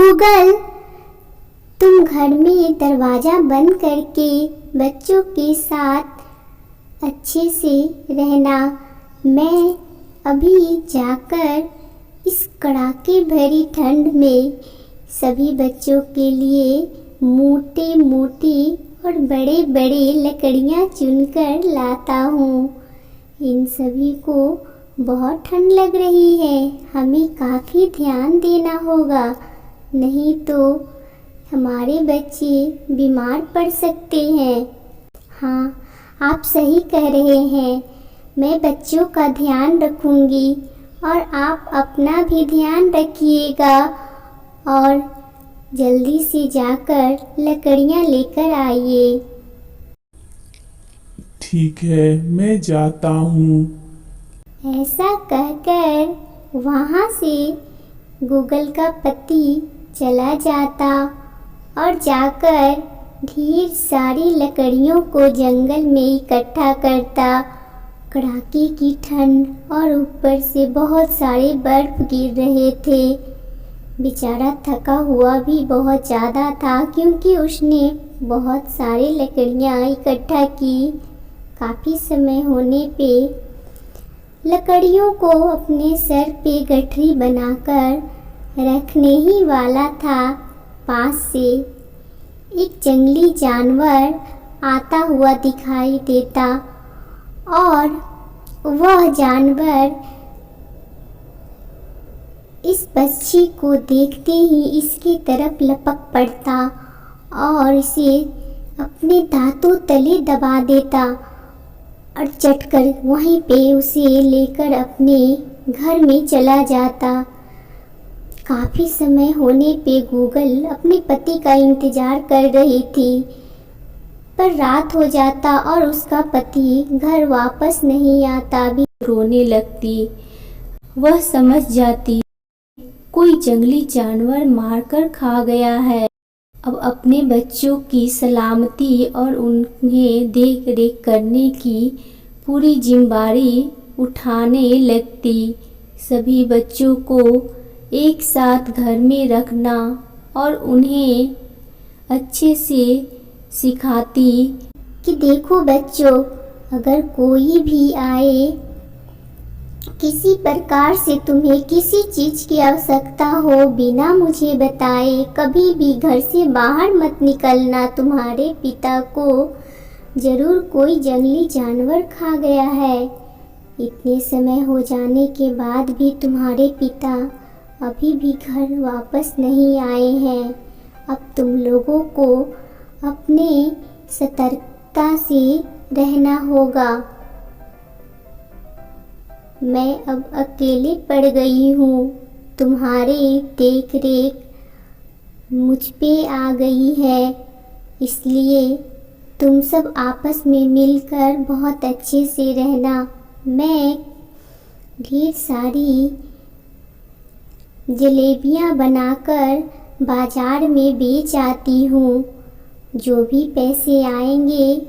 Google, तुम घर में दरवाज़ा बंद करके बच्चों के साथ अच्छे से रहना। मैं अभी जाकर इस कड़ाके भरी ठंड में सभी बच्चों के लिए मोटे मोटे और बड़े बड़े लकड़ियाँ चुनकर लाता हूँ। इन सभी को बहुत ठंड लग रही है, हमें काफ़ी ध्यान देना होगा, नहीं तो हमारे बच्चे बीमार पड़ सकते हैं। हाँ, आप सही कह रहे हैं, मैं बच्चों का ध्यान रखूँगी और आप अपना भी ध्यान रखिएगा और जल्दी से जाकर लकड़ियाँ लेकर आइए। ठीक है, मैं जाता हूँ। ऐसा कहकर वहाँ से गूगल का पति चला जाता और जाकर ढेर सारी लकड़ियों को जंगल में इकट्ठा करता। कड़ाके की ठंड और ऊपर से बहुत सारे बर्फ गिर रहे थे। बेचारा थका हुआ भी बहुत ज़्यादा था क्योंकि उसने बहुत सारी लकड़ियाँ इकट्ठा की। काफ़ी समय होने पे लकड़ियों को अपने सर पे गठरी बनाकर रखने ही वाला था, पास से एक जंगली जानवर आता हुआ दिखाई देता और वह जानवर इस पक्षी को देखते ही इसकी तरफ लपक पड़ता और इसे अपने दांतों तले दबा देता और चटकर वहीं पे उसे लेकर अपने घर में चला जाता। काफ़ी समय होने पे गूगल अपने पति का इंतज़ार कर रही थी, पर रात हो जाता और उसका पति घर वापस नहीं आता। भी रोने लगती। वह समझ जाती कोई जंगली जानवर मारकर खा गया है। अब अपने बच्चों की सलामती और उन्हें देख रेख करने की पूरी जिम्मेदारी उठाने लगती। सभी बच्चों को एक साथ घर में रखना और उन्हें अच्छे से सिखाती कि देखो बच्चों, अगर कोई भी आए, किसी प्रकार से तुम्हें किसी चीज़ की आवश्यकता हो, बिना मुझे बताए कभी भी घर से बाहर मत निकलना। तुम्हारे पिता को ज़रूर कोई जंगली जानवर खा गया है। इतने समय हो जाने के बाद भी तुम्हारे पिता अभी भी घर वापस नहीं आए हैं। अब तुम लोगों को अपने सतर्कता से रहना होगा। मैं अब अकेले पड़ गई हूँ, तुम्हारे देख रेख मुझ पे आ गई है, इसलिए तुम सब आपस में मिलकर बहुत अच्छे से रहना। मैं ढेर सारी जलेबियाँ बनाकर बाज़ार में बेच आती हूँ। जो भी पैसे आएंगे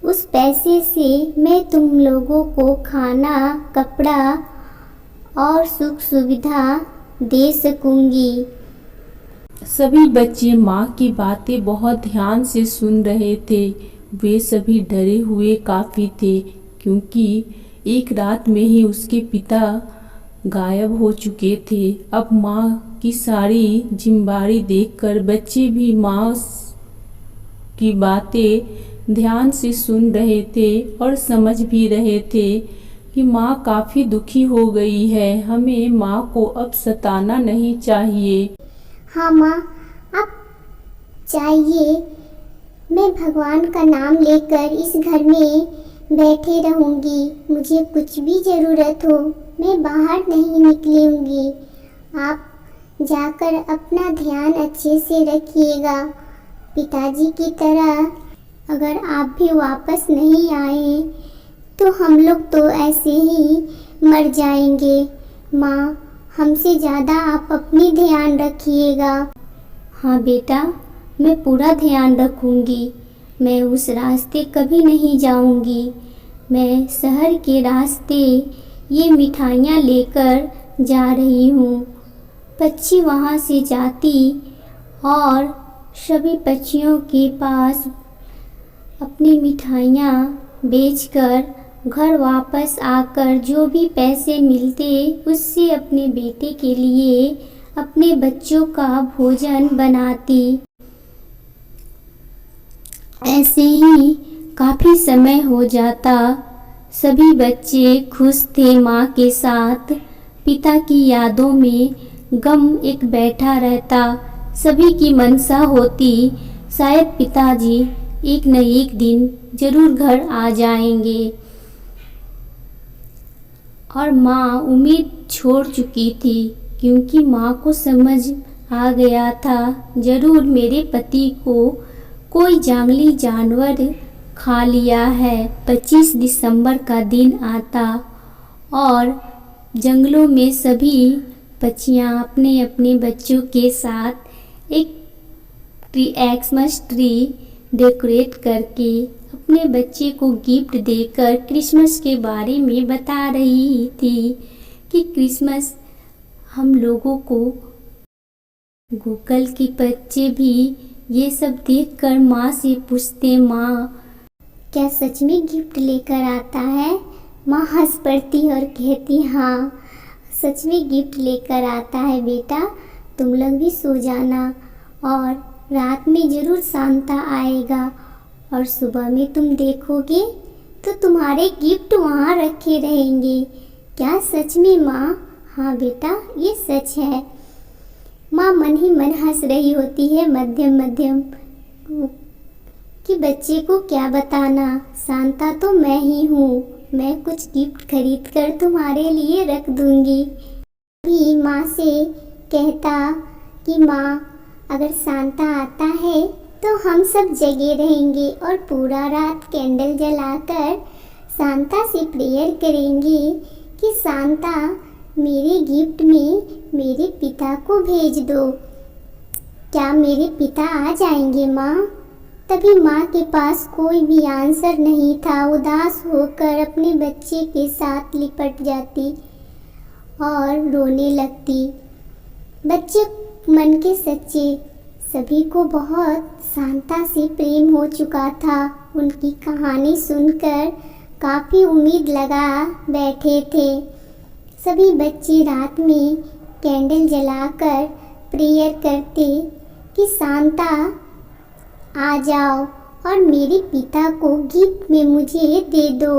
उस पैसे से मैं तुम लोगों को खाना, कपड़ा और सुख सुविधा दे सकूँगी। सभी बच्चे माँ की बातें बहुत ध्यान से सुन रहे थे। वे सभी डरे हुए काफ़ी थे क्योंकि एक रात में ही उसके पिता गायब हो चुके थे। अब माँ की सारी जिम्मेदारी देखकर बच्चे भी माँ की बातें ध्यान से सुन रहे थे और समझ भी रहे थे कि माँ काफ़ी दुखी हो गई है, हमें माँ को अब सताना नहीं चाहिए। हाँ माँ, आप चाहिए मैं भगवान का नाम लेकर इस घर में बैठे रहूँगी। मुझे कुछ भी ज़रूरत हो मैं बाहर नहीं निकलूँगी। आप जाकर अपना ध्यान अच्छे से रखिएगा। पिताजी की तरह अगर आप भी वापस नहीं आए तो हम लोग तो ऐसे ही मर जाएंगे। माँ, हमसे ज़्यादा आप अपनी ध्यान रखिएगा। हाँ बेटा, मैं पूरा ध्यान रखूँगी। मैं उस रास्ते कभी नहीं जाऊँगी। मैं शहर के रास्ते ये मिठाइयाँ लेकर जा रही हूँ। पक्षी वहाँ से जाती और सभी पक्षियों के पास अपनी मिठाइयाँ बेचकर घर वापस आकर जो भी पैसे मिलते उससे अपने बेटे के लिए अपने बच्चों का भोजन बनाती। ऐसे ही काफ़ी समय हो जाता। सभी बच्चे खुश थे माँ के साथ। पिता की यादों में गम एक बैठा रहता। सभी की मनसा होती शायद पिताजी एक न एक दिन जरूर घर आ जाएंगे। और माँ उम्मीद छोड़ चुकी थी क्योंकि माँ को समझ आ गया था जरूर मेरे पति को कोई जंगली जानवर खा लिया है। 25 दिसंबर का दिन आता और जंगलों में सभी बच्चियाँ अपने अपने बच्चों के साथ एक एक्समस ट्री डेकोरेट करके अपने बच्चे को गिफ्ट देकर क्रिसमस के बारे में बता रही थी कि क्रिसमस हम लोगों को गूगल के बच्चे भी ये सब देखकर माँ से पूछते, माँ क्या सच में गिफ्ट लेकर आता है? माँ हंस पड़ती और कहती, हाँ सच में गिफ्ट लेकर आता है बेटा, तुम लोग भी सो जाना और रात में ज़रूर सांता आएगा और सुबह में तुम देखोगे तो तुम्हारे गिफ्ट वहाँ रखे रहेंगे। क्या सच में माँ? हाँ बेटा ये सच है। माँ मन ही मन हंस रही होती है मध्यम मध्यम कि बच्चे को क्या बताना, सांता तो मैं ही हूँ, मैं कुछ गिफ्ट खरीद कर तुम्हारे लिए रख दूँगी। भी माँ से कहता कि माँ अगर सांता आता है तो हम सब जगे रहेंगे और पूरा रात कैंडल जलाकर सांता से प्रेयर करेंगे कि सांता मेरे गिफ्ट में मेरे पिता को भेज दो। क्या मेरे पिता आ जाएंगे माँ? तभी माँ के पास कोई भी आंसर नहीं था। उदास होकर अपने बच्चे के साथ लिपट जाती और रोने लगती। बच्चे मन के सच्चे, सभी को बहुत सांता से प्रेम हो चुका था। उनकी कहानी सुनकर काफ़ी उम्मीद लगा बैठे थे। सभी बच्चे रात में कैंडल जलाकर प्रेयर करते कि सांता आ जाओ और मेरे पिता को गिफ्ट में मुझे दे दो।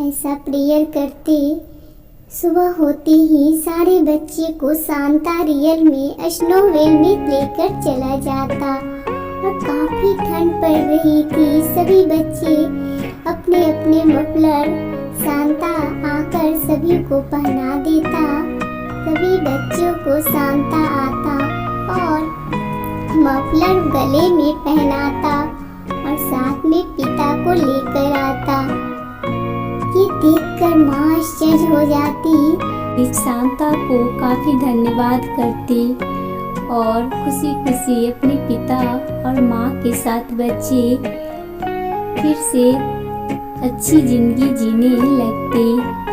ऐसा प्रेयर करते सुबह होते ही सारे बच्चे को सांता रियल में स्नोवेल में लेकर चला जाता और काफ़ी ठंड पड़ रही थी। सभी बच्चे अपने अपने मफलर सांता आकर सभी को पहना देता। सभी बच्चों को सांता आता और मफलर गले में पहनाता और साथ में पिता को लेकर आता। ये देखकर माँ आश्चर्य हो जाती। इस सांता को काफ़ी धन्यवाद करती और खुशी खुशी अपने पिता और माँ के साथ बच्चे फिर से अच्छी ज़िंदगी जीने लगते।